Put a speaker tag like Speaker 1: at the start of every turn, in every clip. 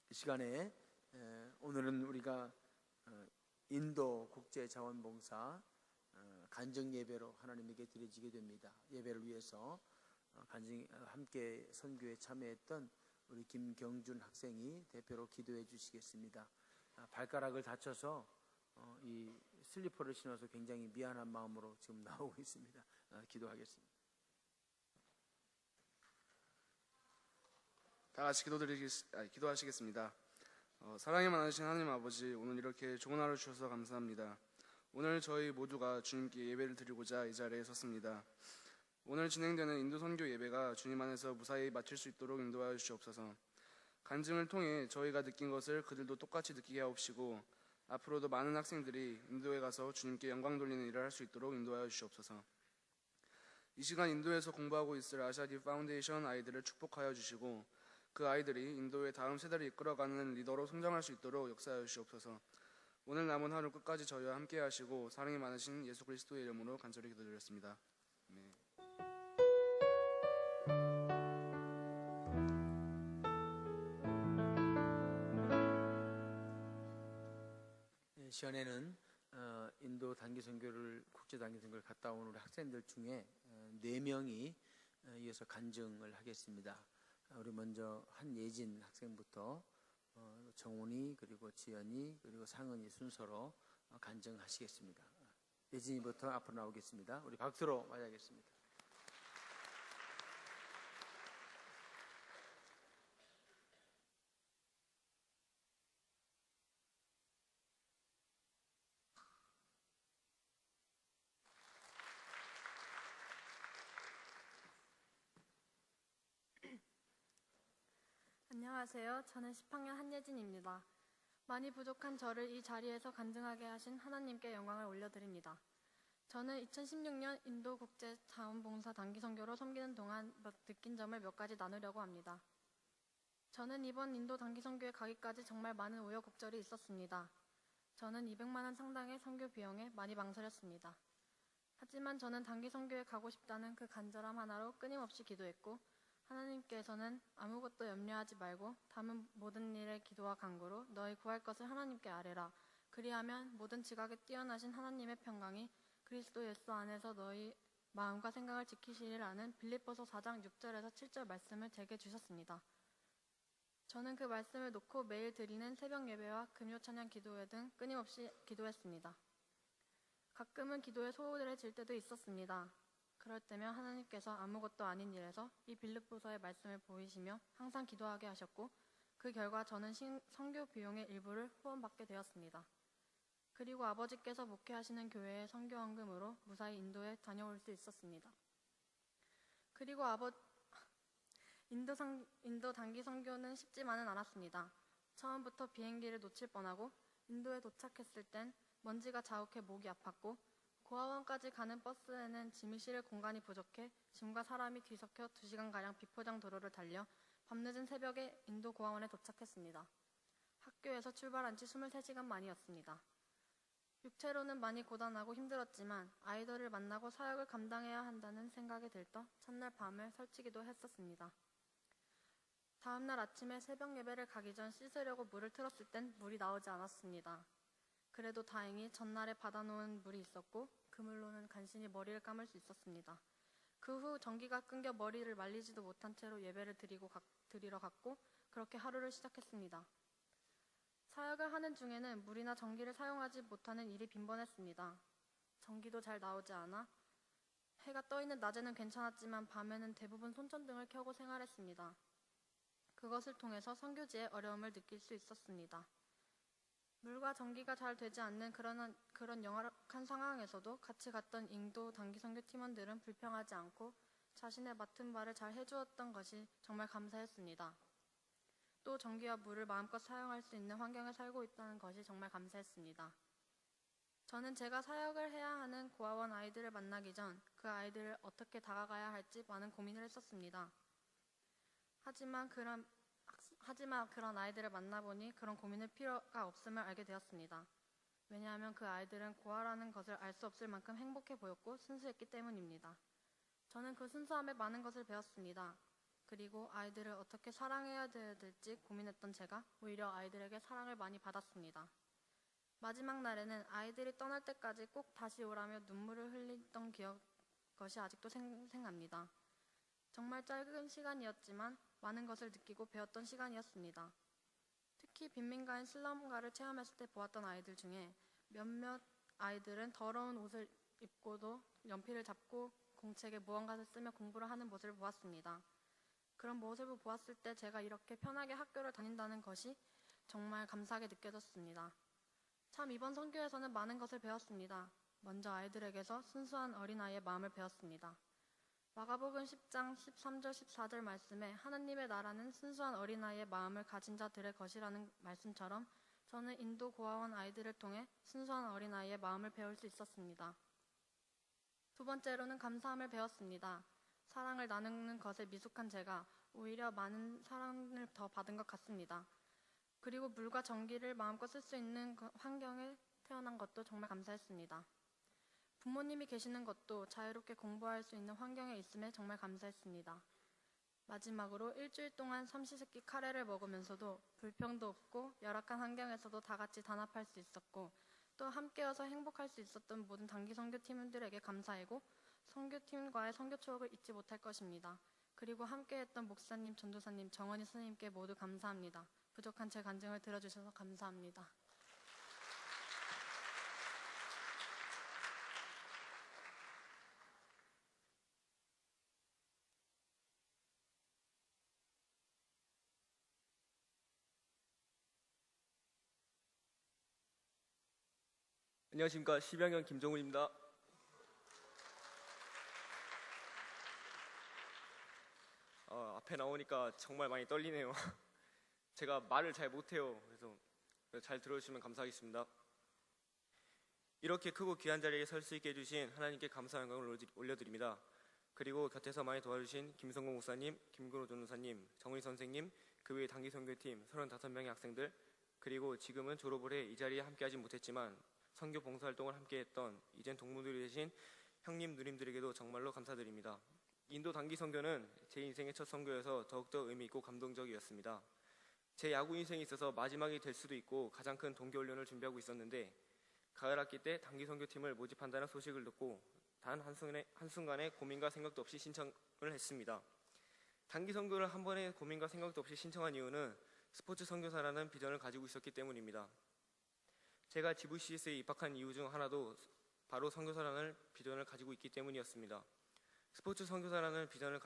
Speaker 1: 이 시간에 오늘은 우리가 인도 국제자원봉사 간증 예배로 하나님에게 드려지게 됩니다. 예배를 위해서 함께 선교에 참여했던 우리 김경준 학생이 대표로 기도해 주시겠습니다. 발가락을 다쳐서 이 슬리퍼를 신어서 굉장히 미안한 마음으로 지금 나오고 있습니다. 기도하겠습니다.
Speaker 2: 다 같이 기도하시겠습니다. 사랑이 많으신 하나님 아버지, 오늘 이렇게 좋은 하루 주셔서 감사합니다. 오늘 저희 모두가 주님께 예배를 드리고자 이 자리에 섰습니다. 오늘 진행되는 인도 선교 예배가 주님 안에서 무사히 마칠 수 있도록 인도하여 주시옵소서. 간증을 통해 저희가 느낀 것을 그들도 똑같이 느끼게 하옵시고, 앞으로도 많은 학생들이 인도에 가서 주님께 영광 돌리는 일을 할 수 있도록 인도하여 주시옵소서. 이 시간 인도에서 공부하고 있을 아샤디 파운데이션 아이들을 축복하여 주시고, 그 아이들이 인도의 다음 세대를 이끌어가는 리더로 성장할 수 있도록 역사하여 주시옵소서. 오늘 남은 하루 끝까지 저희와 함께 하시고 사랑이 많으신 예수 그리스도의 이름으로 간절히 기도드렸습니다. 아멘.
Speaker 1: 시간에는 인도 단기 선교를 국제 단기 선교를 갔다 온 우리 학생들 중에 4명이 이어서 간증을 하겠습니다. 우리 먼저 한예진 학생부터 정훈이, 그리고 지연이, 그리고 상은이 순서로 간증하시겠습니다. 예진이부터 앞으로 나오겠습니다. 우리 박수로 맞이하겠습니다.
Speaker 3: 안녕하세요. 저는 10학년 한예진입니다. 많이 부족한 저를 이 자리에서 간증하게 하신 하나님께 영광을 올려드립니다. 저는 2016년 인도 국제자원봉사 단기선교로 섬기는 동안 느낀 점을 몇 가지 나누려고 합니다. 저는 이번 인도 단기선교에 가기까지 정말 많은 우여곡절이 있었습니다. 저는 200만 원 상당의 선교 비용에 많이 망설였습니다. 하지만 저는 단기선교에 가고 싶다는 그 간절함 하나로 끊임없이 기도했고, 하나님께서는 아무것도 염려하지 말고 담은 모든 일에 기도와 간구로 너희 구할 것을 하나님께 아뢰라. 그리하면 모든 지각에 뛰어나신 하나님의 평강이 그리스도 예수 안에서 너희 마음과 생각을 지키시리라는 빌립보서 4장 6절에서 7절 말씀을 제게 주셨습니다. 저는 그 말씀을 놓고 매일 드리는 새벽 예배와 금요 찬양 기도회 등 끊임없이 기도했습니다. 가끔은 기도에 소홀해질 때도 있었습니다. 그럴 때면 하나님께서 아무것도 아닌 일에서 이 빌립보서의 말씀을 보이시며 항상 기도하게 하셨고, 그 결과 저는 선교 비용의 일부를 후원받게 되었습니다. 그리고 아버지께서 목회하시는 교회의 선교헌금으로 무사히 인도에 다녀올 수 있었습니다. 그리고 인도 단기 선교는 쉽지만은 않았습니다. 처음부터 비행기를 놓칠 뻔하고, 인도에 도착했을 땐 먼지가 자욱해 목이 아팠고, 고아원까지 가는 버스에는 짐을 실을 공간이 부족해 짐과 사람이 뒤섞여 2시간가량 비포장 도로를 달려 밤늦은 새벽에 인도 고아원에 도착했습니다. 학교에서 출발한 지 23시간 만이었습니다. 육체로는 많이 고단하고 힘들었지만 아이들을 만나고 사역을 감당해야 한다는 생각이 들떠 첫날 밤을 설치기도 했었습니다. 다음날 아침에 새벽 예배를 가기 전 씻으려고 물을 틀었을 땐 물이 나오지 않았습니다. 그래도 다행히 전날에 받아놓은 물이 있었고 그 물로는 간신히 머리를 감을 수 있었습니다. 그 후 전기가 끊겨 머리를 말리지도 못한 채로 예배를 드리러 갔고 그렇게 하루를 시작했습니다. 사역을 하는 중에는 물이나 전기를 사용하지 못하는 일이 빈번했습니다. 전기도 잘 나오지 않아 해가 떠있는 낮에는 괜찮았지만 밤에는 대부분 손전등을 켜고 생활했습니다. 그것을 통해서 선교지의 어려움을 느낄 수 있었습니다. 물과 전기가 잘 되지 않는 그런 열악한 상황에서도 같이 갔던 인도 단기 선교 팀원들은 불평하지 않고 자신의 맡은 바를 잘 해주었던 것이 정말 감사했습니다. 또 전기와 물을 마음껏 사용할 수 있는 환경에 살고 있다는 것이 정말 감사했습니다. 저는 제가 사역을 해야 하는 고아원 아이들을 만나기 전 그 아이들을 어떻게 다가가야 할지 많은 고민을 했었습니다. 하지만 그런 아이들을 만나보니 그런 고민할 필요가 없음을 알게 되었습니다. 왜냐하면 그 아이들은 고아라는 것을 알 수 없을 만큼 행복해 보였고 순수했기 때문입니다. 저는 그 순수함에 많은 것을 배웠습니다. 그리고 아이들을 어떻게 사랑해야 될지 고민했던 제가 오히려 아이들에게 사랑을 많이 받았습니다. 마지막 날에는 아이들이 떠날 때까지 꼭 다시 오라며 눈물을 흘리던 것이 아직도 생생합니다. 정말 짧은 시간이었지만 많은 것을 느끼고 배웠던 시간이었습니다. 특히 빈민가인 슬럼가를 체험했을 때 보았던 아이들 중에 몇몇 아이들은 더러운 옷을 입고도 연필을 잡고 공책에 무언가를 쓰며 공부를 하는 모습을 보았습니다. 그런 모습을 보았을 때 제가 이렇게 편하게 학교를 다닌다는 것이 정말 감사하게 느껴졌습니다. 참 이번 선교에서는 많은 것을 배웠습니다. 먼저 아이들에게서 순수한 어린아이의 마음을 배웠습니다. 마가복음 10장 13절 14절 말씀에 하나님의 나라는 순수한 어린아이의 마음을 가진 자들의 것이라는 말씀처럼 저는 인도 고아원 아이들을 통해 순수한 어린아이의 마음을 배울 수 있었습니다. 두 번째로는 감사함을 배웠습니다. 사랑을 나누는 것에 미숙한 제가 오히려 많은 사랑을 더 받은 것 같습니다. 그리고 물과 전기를 마음껏 쓸 수 있는 환경에 태어난 것도 정말 감사했습니다. 부모님이 계시는 것도 자유롭게 공부할 수 있는 환경에 있음에 정말 감사했습니다. 마지막으로 일주일 동안 삼시세끼 카레를 먹으면서도 불평도 없고 열악한 환경에서도 다 같이 단합할 수 있었고 또 함께여서 행복할 수 있었던 모든 단기 선교팀들에게 감사하고 선교팀과의 선교 추억을 잊지 못할 것입니다. 그리고 함께했던 목사님, 전도사님, 정원희 선생님께 모두 감사합니다. 부족한 제 간증을 들어주셔서 감사합니다.
Speaker 4: 안녕하십니까. 12학년 김정훈입니다. 앞에 나오니까 정말 많이 떨리네요. 제가 말을 잘 못해요. 그래서 잘 들어주시면 감사하겠습니다. 이렇게 크고 귀한 자리에 설 수 있게 해주신 하나님께 감사 영광을 올려드립니다. 그리고 곁에서 많이 도와주신 김성공 목사님, 김근호 전도사님, 정은희 선생님, 그 외 단기 선교팀 35명의 학생들, 그리고 지금은 졸업을 해 이 자리에 함께하지 못했지만 선교 봉사활동을 함께했던 이젠 동무들이 되신 형님, 누님들에게도 정말로 감사드립니다. 인도 단기 선교는 제 인생의 첫 선교여서 더욱더 의미 있고 감동적이었습니다. 제 야구 인생에 있어서 마지막이 될 수도 있고 가장 큰 동계훈련을 준비하고 있었는데 가을 학기 때 단기 선교팀을 모집한다는 소식을 듣고 단 한순간의 고민과 생각도 없이 신청을 했습니다. 단기 선교를 한 번의 고민과 생각도 없이 신청한 이유는 스포츠 선교사라는 비전을 가지고 있었기 때문입니다. 제가 GVCS에 입학한 이유 중 하나도 바로 선교사라는 비전을 가지고 있기 때문이었습니다. 스포츠 선교사라는 비전은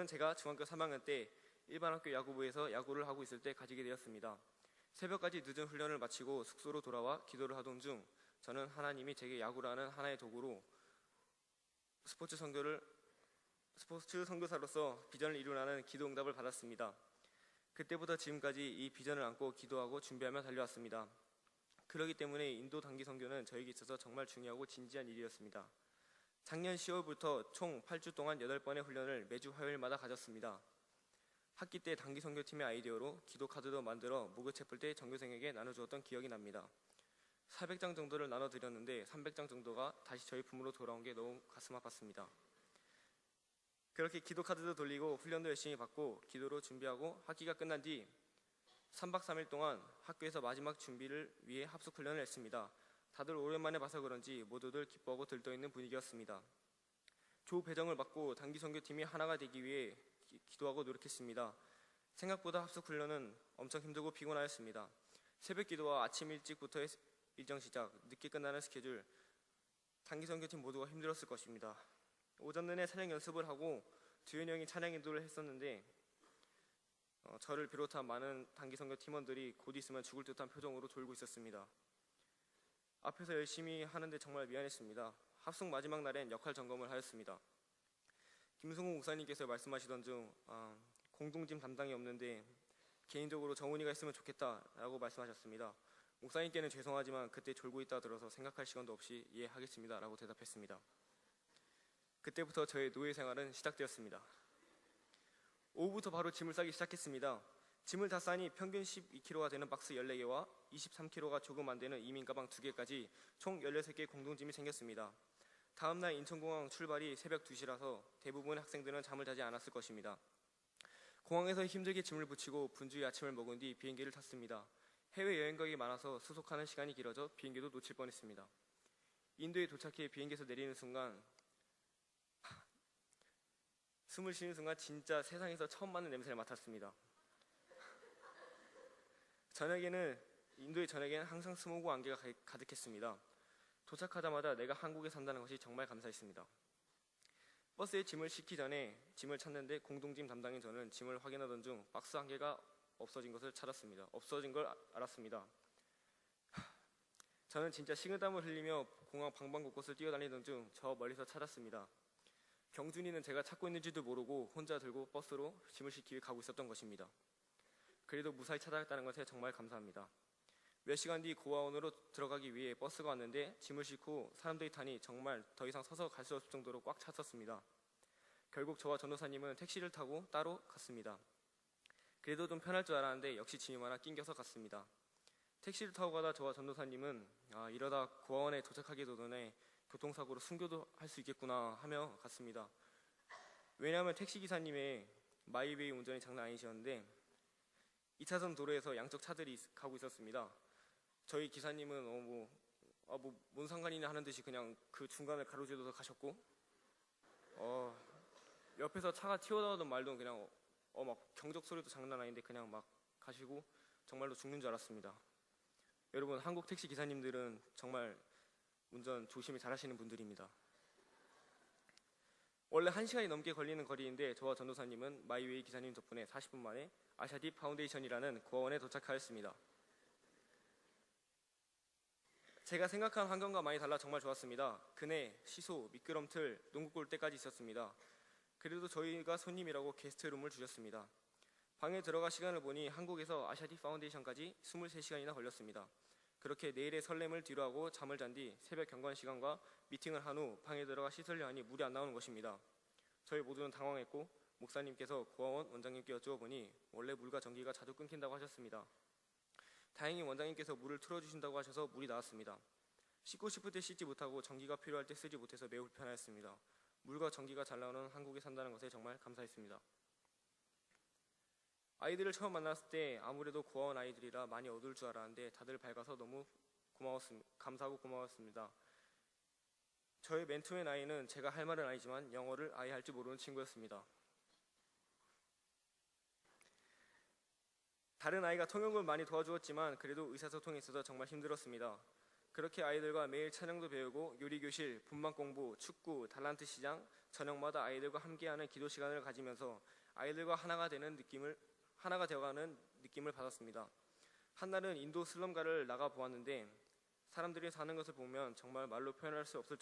Speaker 4: 제가 중학교 3학년 때 일반 학교 야구부에서 야구를 하고 있을 때 가지게 되었습니다. 새벽까지 늦은 훈련을 마치고 숙소로 돌아와 기도를 하던 중 저는 하나님이 제게 야구라는 하나의 도구로 스포츠 선교사로서 비전을 이루라는 기도 응답을 받았습니다. 그때부터 지금까지 이 비전을 안고 기도하고 준비하며 달려왔습니다. 그렇기 때문에 인도 단기 선교는 저에게 있어서 정말 중요하고 진지한 일이었습니다. 작년 10월부터 총 8주 동안 8번의 훈련을 매주 화요일마다 가졌습니다. 학기 때 단기 선교팀의 아이디어로 기도 카드도 만들어 목요 채플 때 전교생에게 나눠주었던 기억이 납니다. 400장 정도를 나눠드렸는데 300장 정도가 다시 저희 품으로 돌아온 게 너무 가슴 아팠습니다. 그렇게 기도 카드도 돌리고 훈련도 열심히 받고 기도로 준비하고 학기가 끝난 뒤 3박 3일 동안 학교에서 마지막 준비를 위해 합숙 훈련을 했습니다. 다들 오랜만에 봐서 그런지 모두들 기뻐하고 들떠있는 분위기였습니다. 조 배정을 받고 단기 선교팀이 하나가 되기 위해 기도하고 노력했습니다. 생각보다 합숙 훈련은 엄청 힘들고 피곤하였습니다. 새벽 기도와 아침 일찍부터의 일정 시작, 늦게 끝나는 스케줄, 단기 선교팀 모두가 힘들었을 것입니다. 오전 내내 찬양 연습을 하고 두현이 형이 찬양 인도를 했었는데 저를 비롯한 많은 단기 선교 팀원들이 곧 있으면 죽을 듯한 표정으로 졸고 있었습니다. 앞에서 열심히 하는데 정말 미안했습니다. 합숙 마지막 날엔 역할 점검을 하였습니다. 김승호 목사님께서 말씀하시던 중 공동짐 담당이 없는데 개인적으로 정훈이가 있으면 좋겠다라고 말씀하셨습니다. 목사님께는 죄송하지만 그때 졸고 있다 들어서 생각할 시간도 없이 이해하겠습니다 라고 대답했습니다. 그때부터 저의 노예 생활은 시작되었습니다. 오후부터 바로 짐을 싸기 시작했습니다. 짐을 다 싸니 평균 12kg가 되는 박스 14개와 23kg가 조금 안 되는 이민 가방 2개까지 총 16개 공동짐이 생겼습니다. 다음날 인천공항 출발이 새벽 2시라서 대부분의 학생들은 잠을 자지 않았을 것입니다. 공항에서 힘들게 짐을 붙이고 분주히 아침을 먹은 뒤 비행기를 탔습니다. 해외여행객이 많아서 수속하는 시간이 길어져 비행기도 놓칠 뻔했습니다. 인도에 도착해 비행기에서 내리는 순간 숨을 쉬는 순간 진짜 세상에서 처음 맡는 냄새를 맡았습니다. 인도의 저녁에는 항상 스모그 안개가 가득했습니다. 도착하자마자 내가 한국에 산다는 것이 정말 감사했습니다. 버스에 짐을 싣기 전에 짐을 찾는데 공동짐 담당인 저는 짐을 확인하던 중 박스 한 개가 없어진 걸 알았습니다. 저는 진짜 식은땀을 흘리며 공항 방방곳곳을 뛰어다니던 중 저 멀리서 찾았습니다. 경준이는 제가 찾고 있는지도 모르고 혼자 들고 버스로 짐을 싣기 위해 가고 있었던 것입니다. 그래도 무사히 찾아갔다는 것에 정말 감사합니다. 몇 시간 뒤 고아원으로 들어가기 위해 버스가 왔는데 짐을 싣고 사람들이 타니 정말 더 이상 서서 갈 수 없을 정도로 꽉 찼었습니다. 결국 저와 전도사님은 택시를 타고 따로 갔습니다. 그래도 좀 편할 줄 알았는데 역시 짐이 많아 낑겨서 갔습니다. 택시를 타고 가다 저와 전도사님은 이러다 고아원에 도착하기도 전에 교통사고로 순교도 할 수 있겠구나 하며 갔습니다. 왜냐하면 택시기사님의 마이웨이 운전이 장난 아니셨는데 2차선 도로에서 양쪽 차들이 가고 있었습니다. 저희 기사님은 뭔 상관이냐 하는 듯이 그냥 그 중간을 가로질러서 가셨고 옆에서 차가 튀어나오던 말도 그냥 막 경적 소리도 장난 아닌데 그냥 막 가시고 정말로 죽는 줄 알았습니다. 여러분, 한국 택시 기사님들은 정말 운전 조심히 잘하시는 분들입니다. 원래 1시간이 넘게 걸리는 거리인데 저와 전도사님은 마이웨이 기사님 덕분에 40분 만에 아샤딥 파운데이션이라는 고아원에 도착하였습니다. 제가 생각한 환경과 많이 달라 정말 좋았습니다. 그네, 시소, 미끄럼틀, 농구 골대까지 있었습니다. 그래도 저희가 손님이라고 게스트룸을 주셨습니다. 방에 들어가 시간을 보니 한국에서 아샤딥 파운데이션까지 23시간이나 걸렸습니다. 그렇게 내일의 설렘을 뒤로하고 잠을 잔 뒤 새벽 경관 시간과 미팅을 한 후 방에 들어가 씻으려 하니 물이 안 나오는 것입니다. 저희 모두는 당황했고 목사님께서 고아원 원장님께 여쭈어보니 원래 물과 전기가 자주 끊긴다고 하셨습니다. 다행히 원장님께서 물을 틀어주신다고 하셔서 물이 나왔습니다. 씻고 싶을 때 씻지 못하고 전기가 필요할 때 쓰지 못해서 매우 불편하였습니다. 물과 전기가 잘 나오는 한국에 산다는 것에 정말 감사했습니다. 아이들을 처음 만났을 때 아무래도 고아원 아이들이라 많이 어두울 줄 알았는데 다들 밝아서 너무 감사하고 고마웠습니다. 저의 맨투맨 아이는 제가 할 말은 아니지만 영어를 아예 할 줄 모르는 친구였습니다. 다른 아이가 통역을 많이 도와주었지만 그래도 의사소통에 있어서 정말 힘들었습니다. 그렇게 아이들과 매일 찬양도 배우고 요리교실, 분만 공부, 축구, 달란트 시장, 저녁마다 아이들과 함께하는 기도 시간을 가지면서 아이들과 하나가 되어가는 느낌을 받았습니다. 한날은 인도 슬럼가를 나가 보았는데 사람들이 사는 것을 보면 정말 말로 표현할 수 없을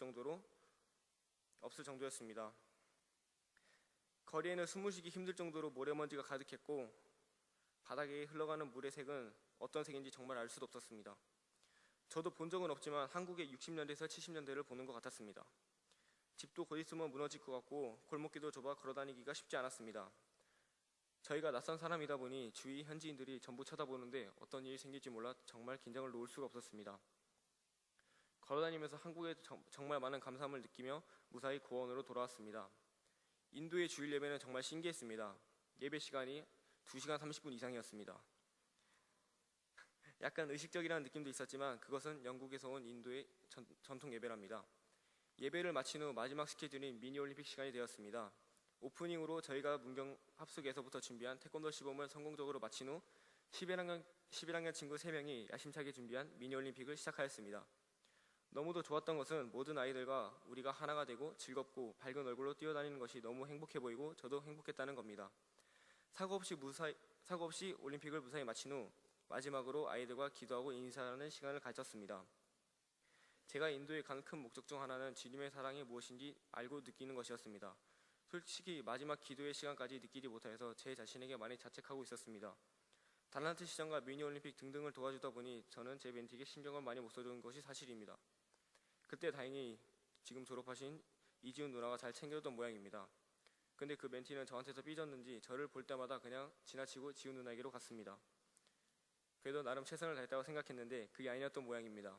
Speaker 4: 정도였습니다. 거리에는 숨을 쉬기 힘들 정도로 모래먼지가 가득했고 바닥에 흘러가는 물의 색은 어떤 색인지 정말 알 수도 없었습니다. 저도 본 적은 없지만 한국의 60년대에서 70년대를 보는 것 같았습니다. 집도 곧 있으면 무너질 것 같고 골목길도 좁아 걸어다니기가 쉽지 않았습니다. 저희가 낯선 사람이다 보니 주위 현지인들이 전부 쳐다보는데 어떤 일이 생길지 몰라 정말 긴장을 놓을 수가 없었습니다. 걸어다니면서 한국에 정말 많은 감사함을 느끼며 무사히 고아원으로 돌아왔습니다. 인도의 주일 예배는 정말 신기했습니다. 예배 시간이 2시간 30분 이상이었습니다. 약간 의식적이라는 느낌도 있었지만 그것은 영국에서 온 인도의 전통 예배랍니다. 예배를 마친 후 마지막 스케줄인 미니올림픽 시간이 되었습니다. 오프닝으로 저희가 문경 합숙에서부터 준비한 태권도 시범을 성공적으로 마친 후 11학년 친구 3명이 야심차게 준비한 미니올림픽을 시작하였습니다. 너무도 좋았던 것은 모든 아이들과 우리가 하나가 되고 즐겁고 밝은 얼굴로 뛰어다니는 것이 너무 행복해 보이고 저도 행복했다는 겁니다. 사고 없이 올림픽을 무사히 마친 후 마지막으로 아이들과 기도하고 인사하는 시간을 가졌습니다. 제가 인도에 간 큰 목적 중 하나는 주님의 사랑이 무엇인지 알고 느끼는 것이었습니다. 솔직히 마지막 기도의 시간까지 느끼지 못해서 제 자신에게 많이 자책하고 있었습니다. 달란트 시장과 미니올림픽 등등을 도와주다 보니 저는 제 멘티에게 신경을 많이 못 써준 것이 사실입니다. 그때 다행히 지금 졸업하신 이지훈 누나가 잘 챙겨줬던 모양입니다. 근데 그 멘티는 저한테서 삐졌는지 저를 볼 때마다 그냥 지나치고 지훈 누나에게로 갔습니다. 그래도 나름 최선을 다했다고 생각했는데 그게 아니었던 모양입니다.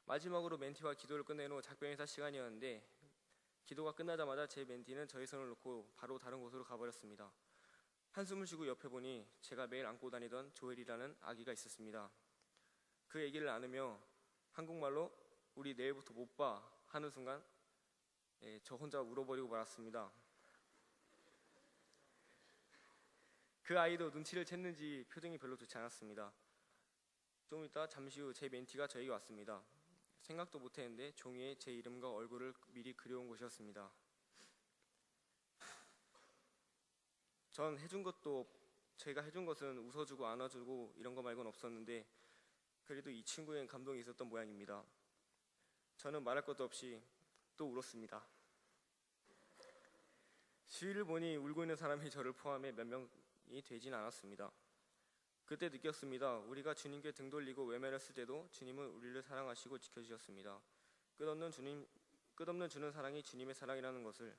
Speaker 4: 마지막으로 멘티와 기도를 끝낸 후 작별 인사 시간이었는데 기도가 끝나자마자 제 멘티는 저의 손을 놓고 바로 다른 곳으로 가버렸습니다. 한숨을 쉬고 옆에 보니 제가 매일 안고 다니던 조엘이라는 아기가 있었습니다. 그 얘기를 나누며 한국말로 우리 내일부터 못 봐 하는 순간 저 혼자 울어버리고 말았습니다. 그 아이도 눈치를 챘는지 표정이 별로 좋지 않았습니다. 좀 있다 잠시 후 제 멘티가 저에게 왔습니다. 생각도 못했는데 종이에 제 이름과 얼굴을 미리 그려온 곳이었습니다. 전 제가 해준 것은 웃어주고 안아주고 이런 거 말고는 없었는데 그래도 이 친구엔 감동이 있었던 모양입니다. 저는 말할 것도 없이 또 울었습니다. 주위를 보니 울고 있는 사람이 저를 포함해 몇 명이 되진 않았습니다. 그때 느꼈습니다. 우리가 주님께 등 돌리고 외면했을 때도 주님은 우리를 사랑하시고 지켜주셨습니다. 끝없는 주는 사랑이 주님의 사랑이라는 것을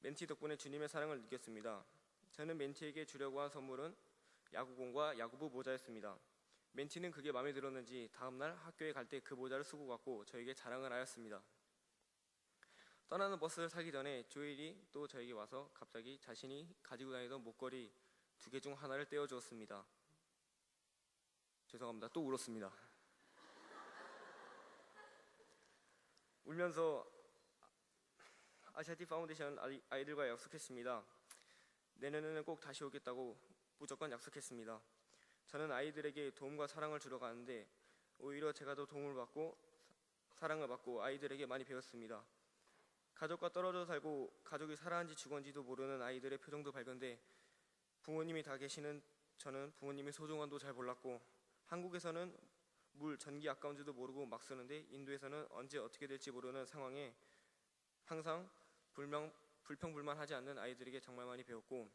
Speaker 4: 멘티 덕분에 주님의 사랑을 느꼈습니다. 저는 멘티에게 주려고 한 선물은 야구공과 야구부 모자였습니다. 멘티는 그게 마음에 들었는지 다음날 학교에 갈 때 그 모자를 쓰고 갔고 저에게 자랑을 하였습니다. 떠나는 버스를 타기 전에 조엘이 또 저에게 와서 갑자기 자신이 가지고 다니던 목걸이 2개 중 하나를 떼어주었습니다. 죄송합니다. 또 울었습니다. 울면서 아시아티 파운데이션 아이들과 약속했습니다. 내년에는 꼭 다시 오겠다고 무조건 약속했습니다. 저는 아이들에게 도움과 사랑을 주러 가는데 오히려 제가 더 도움을 받고 사랑을 받고 아이들에게 많이 배웠습니다. 가족과 떨어져 살고 가족이 살아한지 죽은지도 모르는 아이들의 표정도 밝은데 부모님이 다 계시는 저는 부모님의 소중함도 잘 몰랐고 한국에서는 물, 전기 아까운지도 모르고 막 쓰는데 인도에서는 언제 어떻게 될지 모르는 상황에 항상 불평불만하지 않는 아이들에게 정말 많이 배웠고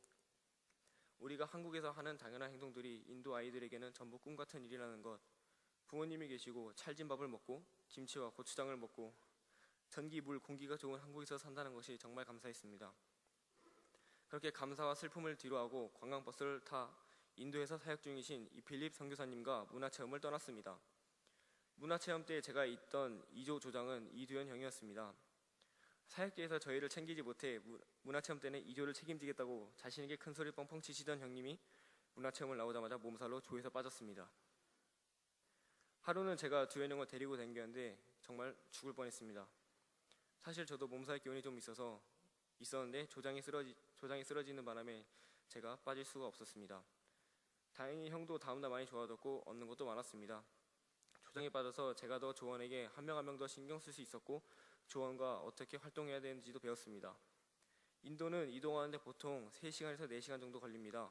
Speaker 4: 우리가 한국에서 하는 당연한 행동들이 인도 아이들에게는 전부 꿈같은 일이라는 것, 부모님이 계시고 찰진 밥을 먹고 김치와 고추장을 먹고 전기, 물, 공기가 좋은 한국에서 산다는 것이 정말 감사했습니다. 그렇게 감사와 슬픔을 뒤로하고 관광버스를 타 인도에서 사역 중이신 이필립 선교사님과 문화체험을 떠났습니다. 문화체험 때 제가 있던 2조 조장은 이두현 형이었습니다. 사역지에서 저희를 챙기지 못해 문화체험 때는 2조를 책임지겠다고 자신에게 큰소리 뻥뻥 치시던 형님이 문화체험을 나오자마자 몸살로 조에서 빠졌습니다. 하루는 제가 두현 형을 데리고 다녔는데 정말 죽을 뻔했습니다. 사실 저도 몸살 기운이 좀 있었는데 조장이 쓰러지는 바람에 제가 빠질 수가 없었습니다. 다행히 형도 다음날 많이 좋아졌고 얻는 것도 많았습니다. 조장이 빠져서 제가 더 조원에게 한 명 한 명 더 신경 쓸 수 있었고 조원과 어떻게 활동해야 되는지도 배웠습니다. 인도는 이동하는데 보통 3시간에서 4시간 정도 걸립니다.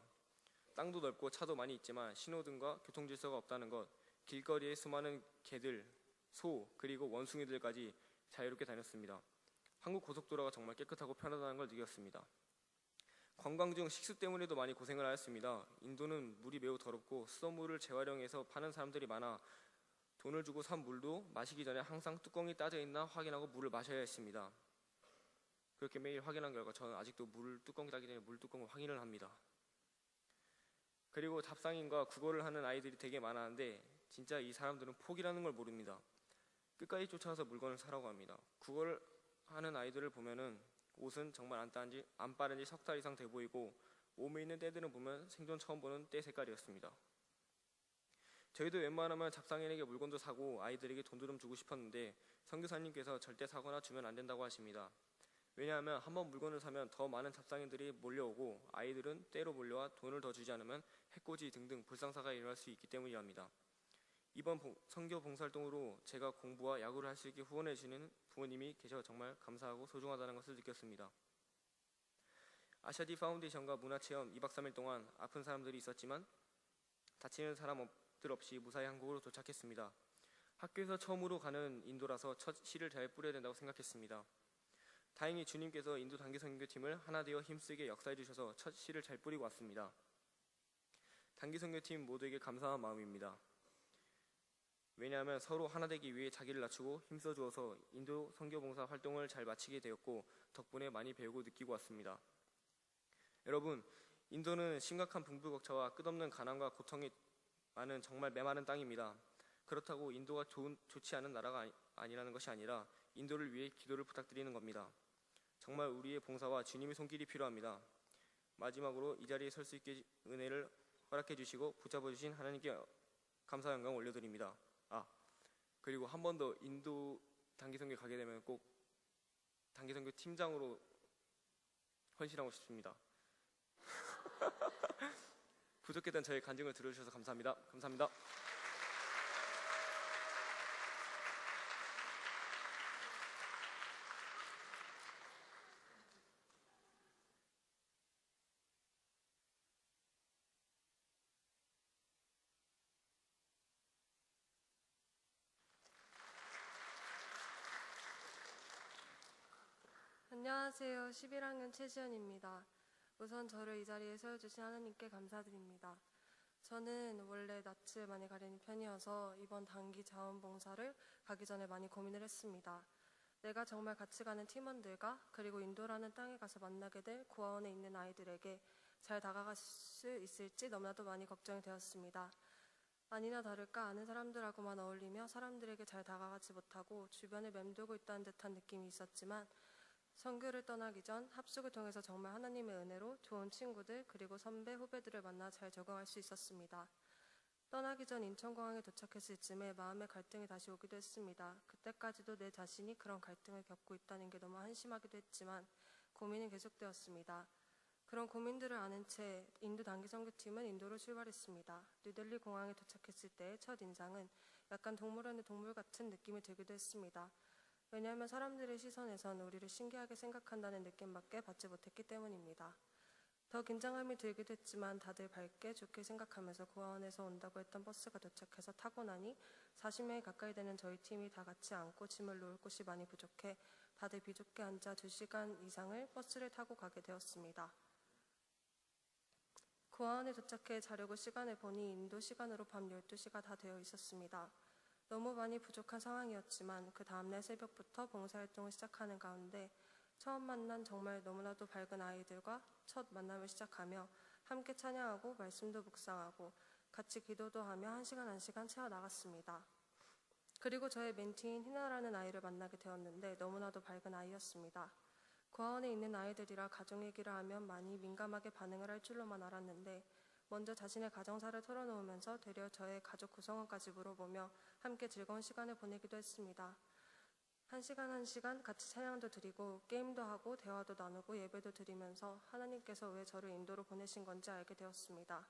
Speaker 4: 땅도 넓고 차도 많이 있지만 신호등과 교통질서가 없다는 것, 길거리에 수많은 개들, 소, 그리고 원숭이들까지 자유롭게 다녔습니다. 한국 고속도로가 정말 깨끗하고 편하다는 걸 느꼈습니다. 관광 중 식수 때문에도 많이 고생을 하였습니다. 인도는 물이 매우 더럽고 수돗물을 재활용해서 파는 사람들이 많아 돈을 주고 산 물도 마시기 전에 항상 뚜껑이 따져 있나 확인하고 물을 마셔야 했습니다. 그렇게 매일 확인한 결과 저는 아직도 뚜껑이 따기 전에 물 뚜껑을 확인을 합니다. 그리고 잡상인과 국어를 하는 아이들이 되게 많았는데 진짜 이 사람들은 포기라는 걸 모릅니다. 끝까지 쫓아와서 물건을 사라고 합니다. 국어를 하는 아이들을 보면은 옷은 정말 안 빠른 지 석 달 이상 돼 보이고 몸에 있는 때들은 보면 생전 처음 보는 때 색깔이었습니다. 저희도 웬만하면 잡상인에게 물건도 사고 아이들에게 돈도 좀 주고 싶었는데 선교사님께서 절대 사거나 주면 안 된다고 하십니다. 왜냐하면 한번 물건을 사면 더 많은 잡상인들이 몰려오고 아이들은 때로 몰려와 돈을 더 주지 않으면 해코지 등등 불상사가 일어날 수 있기 때문이랍니다. 이번 선교 봉사활동으로 제가 공부와 야구를 할 수 있게 후원해 주시는 부모님이 계셔 정말 감사하고 소중하다는 것을 느꼈습니다. 아시아티 파운데이션과 문화체험 2박 3일 동안 아픈 사람들이 있었지만 다치는 사람들 없이 무사히 한국으로 도착했습니다. 학교에서 처음으로 가는 인도라서 첫 씨를 잘 뿌려야 된다고 생각했습니다. 다행히 주님께서 인도 단기 선교팀을 하나 되어 힘쓰게 역사해 주셔서 첫 씨를 잘 뿌리고 왔습니다. 단기 선교팀 모두에게 감사한 마음입니다. 왜냐하면 서로 하나 되기 위해 자기를 낮추고 힘써 주어서 인도 선교봉사 활동을 잘 마치게 되었고 덕분에 많이 배우고 느끼고 왔습니다. 여러분, 인도는 심각한 붕불격차와 끝없는 가난과 고통이 많은 정말 메마른 땅입니다. 그렇다고 인도가 좋지 않은 나라가 아니라는 것이 아니라 인도를 위해 기도를 부탁드리는 겁니다. 정말 우리의 봉사와 주님의 손길이 필요합니다. 마지막으로 이 자리에 설 수 있게 은혜를 허락해 주시고 붙잡아 주신 하나님께 감사 영광 올려드립니다. 그리고 한 번 더 인도 단기선교 가게 되면 꼭 단기선교 팀장으로 헌신하고 싶습니다. 부족했던 저의 간증을 들어주셔서 감사합니다. 감사합니다.
Speaker 5: 안녕하세요. 11학년 최지연입니다. 우선 저를 이 자리에 세워주신 하나님께 감사드립니다. 저는 원래 낯을 많이 가리는 편이어서 이번 단기 자원봉사를 가기 전에 많이 고민을 했습니다. 내가 정말 같이 가는 팀원들과 그리고 인도라는 땅에 가서 만나게 될 고아원에 있는 아이들에게 잘 다가갈 수 있을지 너무나도 많이 걱정이 되었습니다. 아니나 다를까 아는 사람들하고만 어울리며 사람들에게 잘 다가가지 못하고 주변에 맴돌고 있다는 듯한 느낌이 있었지만 선교를 떠나기 전 합숙을 통해서 정말 하나님의 은혜로 좋은 친구들 그리고 선배, 후배들을 만나 잘 적응할 수 있었습니다. 떠나기 전 인천공항에 도착했을 즈음에 마음의 갈등이 다시 오기도 했습니다. 그때까지도 내 자신이 그런 갈등을 겪고 있다는 게 너무 한심하기도 했지만 고민은 계속되었습니다. 그런 고민들을 아는 채 인도 단기선교팀은 인도로 출발했습니다. 뉴델리 공항에 도착했을 때의 첫 인상은 약간 동물원의 동물 같은 느낌이 들기도 했습니다. 왜냐하면 사람들의 시선에선 우리를 신기하게 생각한다는 느낌밖에 받지 못했기 때문입니다. 더 긴장감이 들기도 했지만 다들 밝게 좋게 생각하면서 고아원에서 온다고 했던 버스가 도착해서 타고 나니 40명이 가까이 되는 저희 팀이 다 같이 앉고 짐을 놓을 곳이 많이 부족해 다들 비좁게 앉아 2시간 이상을 버스를 타고 가게 되었습니다. 고아원에 도착해 자려고 시간을 보니 인도 시간으로 밤 12시가 다 되어 있었습니다. 너무 많이 부족한 상황이었지만 그 다음날 새벽부터 봉사활동을 시작하는 가운데 처음 만난 정말 너무나도 밝은 아이들과 첫 만남을 시작하며 함께 찬양하고 말씀도 묵상하고 같이 기도도 하며 한 시간 채워나갔습니다. 그리고 저의 멘티인 희나라는 아이를 만나게 되었는데 너무나도 밝은 아이였습니다. 고아원에 있는 아이들이라 가족 얘기를 하면 많이 민감하게 반응을 할 줄로만 알았는데 먼저 자신의 가정사를 털어놓으면서 되려 저의 가족 구성원까지 물어보며 함께 즐거운 시간을 보내기도 했습니다. 한 시간 같이 찬양도 드리고 게임도 하고 대화도 나누고 예배도 드리면서 하나님께서 왜 저를 인도로 보내신 건지 알게 되었습니다.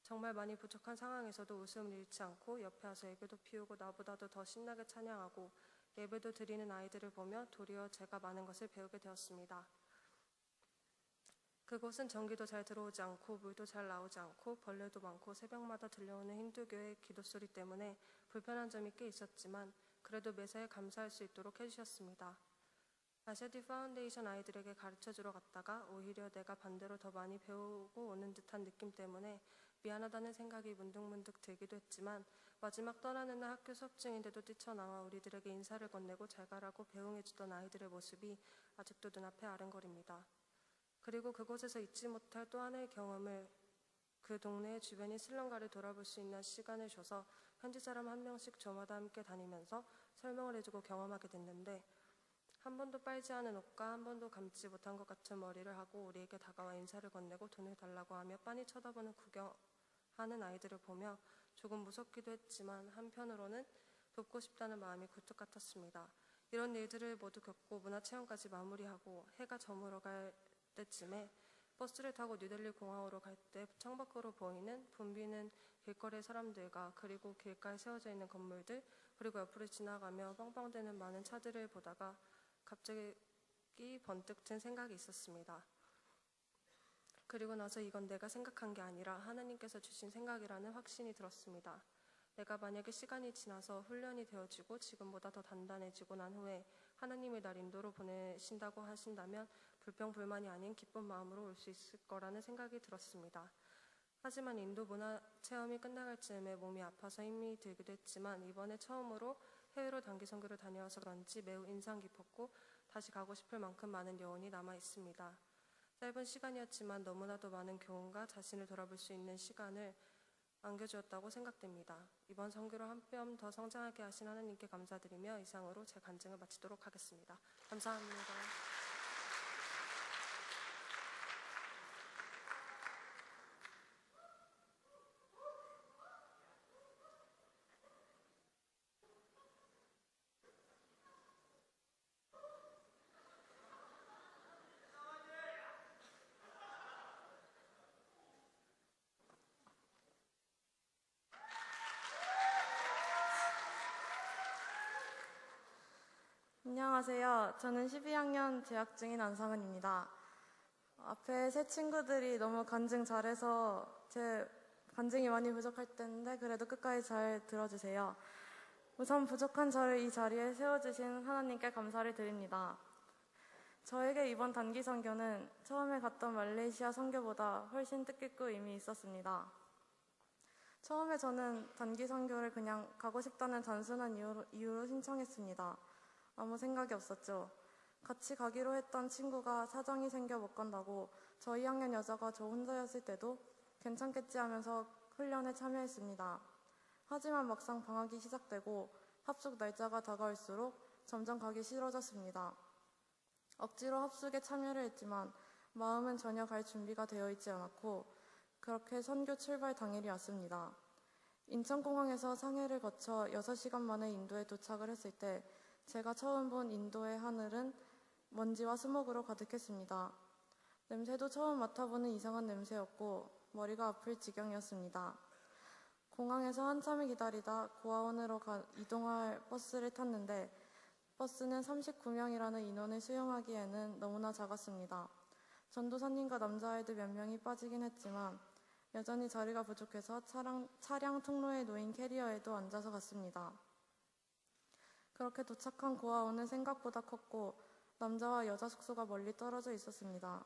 Speaker 5: 정말 많이 부족한 상황에서도 웃음을 잃지 않고 옆에 와서 예배도 피우고 나보다도 더 신나게 찬양하고 예배도 드리는 아이들을 보며 도리어 제가 많은 것을 배우게 되었습니다. 그곳은 전기도 잘 들어오지 않고 물도 잘 나오지 않고 벌레도 많고 새벽마다 들려오는 힌두교의 기도 소리 때문에 불편한 점이 꽤 있었지만 그래도 매사에 감사할 수 있도록 해주셨습니다. 아시아티 파운데이션 아이들에게 가르쳐주러 갔다가 오히려 내가 반대로 더 많이 배우고 오는 듯한 느낌 때문에 미안하다는 생각이 문득문득 들기도 했지만 마지막 떠나는 날 학교 수업 중인데도 뛰쳐나와 우리들에게 인사를 건네고 잘 가라고 배웅해주던 아이들의 모습이 아직도 눈앞에 아른거립니다. 그리고 그곳에서 잊지 못할 또 하나의 경험을 그 동네의 주변인 슬럼가를 돌아볼 수 있는 시간을 줘서 현지 사람 한 명씩 저마다 함께 다니면서 설명을 해주고 경험하게 됐는데 한 번도 빨지 않은 옷과 한 번도 감지 못한 것 같은 머리를 하고 우리에게 다가와 인사를 건네고 돈을 달라고 하며 빤히 쳐다보는 구경하는 아이들을 보며 조금 무섭기도 했지만 한편으로는 돕고 싶다는 마음이 굴뚝 같았습니다. 이런 일들을 모두 겪고 문화체험까지 마무리하고 해가 저물어 갈 때쯤에 버스를 타고 뉴델리 공항으로 갈 때 창밖으로 보이는 붐비는 길거리의 사람들과 그리고 길가에 세워져 있는 건물들 그리고 옆으로 지나가며 빵빵대는 많은 차들을 보다가 갑자기 번뜩 든 생각이 있었습니다. 그리고 나서 이건 내가 생각한 게 아니라 하나님께서 주신 생각이라는 확신이 들었습니다. 내가 만약에 시간이 지나서 훈련이 되어지고 지금보다 더 단단해지고 난 후에 하나님이 날 인도로 보내신다고 하신다면 불평불만이 아닌 기쁜 마음으로 올 수 있을 거라는 생각이 들었습니다. 하지만 인도 문화 체험이 끝나갈 즈음에 몸이 아파서 힘이 들기도 했지만 이번에 처음으로 해외로 단기 선교를 다녀와서 그런지 매우 인상 깊었고 다시 가고 싶을 만큼 많은 여운이 남아 있습니다. 짧은 시간이었지만 너무나도 많은 교훈과 자신을 돌아볼 수 있는 시간을 안겨주었다고 생각됩니다. 이번 선교로 한 뼘 더 성장하게 하신 하나님께 감사드리며 이상으로 제 간증을 마치도록 하겠습니다. 감사합니다.
Speaker 6: 안녕하세요. 저는 12학년 재학 중인 안상은입니다. 앞에 세 친구들이 너무 간증 잘해서 제 간증이 많이 부족할 텐데 그래도 끝까지 잘 들어주세요. 우선 부족한 저를 이 자리에 세워주신 하나님께 감사를 드립니다. 저에게 이번 단기 선교는 처음에 갔던 말레이시아 선교보다 훨씬 뜻깊고 의미 있었습니다. 처음에 저는 단기 선교를 그냥 가고 싶다는 단순한 이유로 신청했습니다. 아무 생각이 없었죠. 같이 가기로 했던 친구가 사정이 생겨 못 간다고 저희 학년 여자가 저 혼자였을 때도 괜찮겠지 하면서 훈련에 참여했습니다. 하지만 막상 방학이 시작되고 합숙 날짜가 다가올수록 점점 가기 싫어졌습니다. 억지로 합숙에 참여를 했지만 마음은 전혀 갈 준비가 되어 있지 않았고 그렇게 선교 출발 당일이 왔습니다. 인천공항에서 상해를 거쳐 6시간 만에 인도에 도착을 했을 때 제가 처음 본 인도의 하늘은 먼지와 스모그로 가득했습니다. 냄새도 처음 맡아보는 이상한 냄새였고 머리가 아플 지경이었습니다. 공항에서 한참을 기다리다 고아원으로 이동할 버스를 탔는데 버스는 39명이라는 인원을 수용하기에는 너무나 작았습니다. 전도사님과 남자아이들 몇 명이 빠지긴 했지만 여전히 자리가 부족해서 차량 통로에 놓인 캐리어에도 앉아서 갔습니다. 그렇게 도착한 고아원은 생각보다 컸고 남자와 여자 숙소가 멀리 떨어져 있었습니다.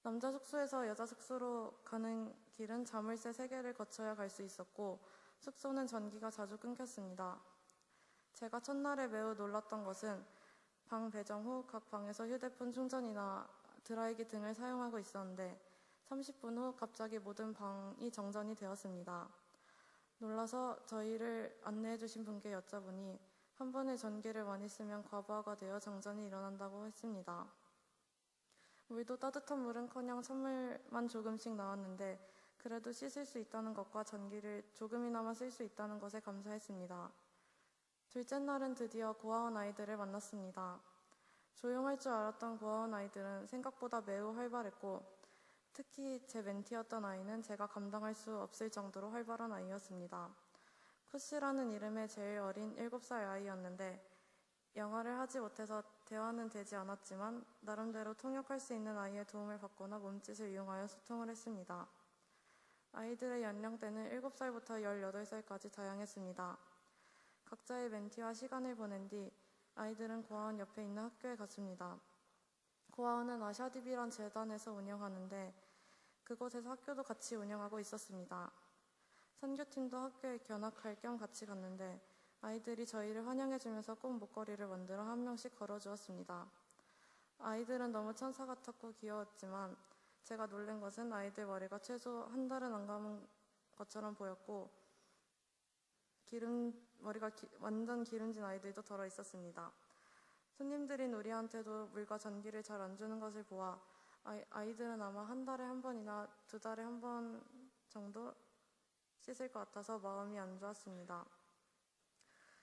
Speaker 6: 남자 숙소에서 여자 숙소로 가는 길은 자물쇠 3개를 거쳐야 갈 수 있었고 숙소는 전기가 자주 끊겼습니다. 제가 첫날에 매우 놀랐던 것은 방 배정 후 각 방에서 휴대폰 충전이나 드라이기 등을 사용하고 있었는데 30분 후 갑자기 모든 방이 정전이 되었습니다. 놀라서 저희를 안내해 주신 분께 여쭤보니 한 번에 전기를 많이 쓰면 과부하가 되어 정전이 일어난다고 했습니다. 물도 따뜻한 물은커녕 찬물만 조금씩 나왔는데 그래도 씻을 수 있다는 것과 전기를 조금이나마 쓸 수 있다는 것에 감사했습니다. 둘째 날은 드디어 고아원 아이들을 만났습니다. 조용할 줄 알았던 고아원 아이들은 생각보다 매우 활발했고 특히 제 멘티였던 아이는 제가 감당할 수 없을 정도로 활발한 아이였습니다. 쿠시라는 이름의 제일 어린 7살 아이였는데 영어를 하지 못해서 대화는 되지 않았지만 나름대로 통역할 수 있는 아이의 도움을 받거나 몸짓을 이용하여 소통을 했습니다. 아이들의 연령대는 7살부터 18살까지 다양했습니다. 각자의 멘티와 시간을 보낸 뒤 아이들은 고아원 옆에 있는 학교에 갔습니다. 고아원은 아샤디비란 재단에서 운영하는데 그곳에서 학교도 같이 운영하고 있었습니다. 선교팀도 학교에 견학할 겸 같이 갔는데 아이들이 저희를 환영해주면서 꼭 목걸이를 만들어 한 명씩 걸어주었습니다. 아이들은 너무 천사 같았고 귀여웠지만 제가 놀란 것은 아이들 머리가 최소 한 달은 안 감은 것처럼 보였고 머리가 완전 기름진 아이들도 덜어 있었습니다. 손님들인 우리한테도 물과 전기를 잘 안 주는 것을 보아 아이들은 아마 한 달에 한 번이나 2달에 한 번 정도 씻을 것 같아서 마음이 안 좋았습니다.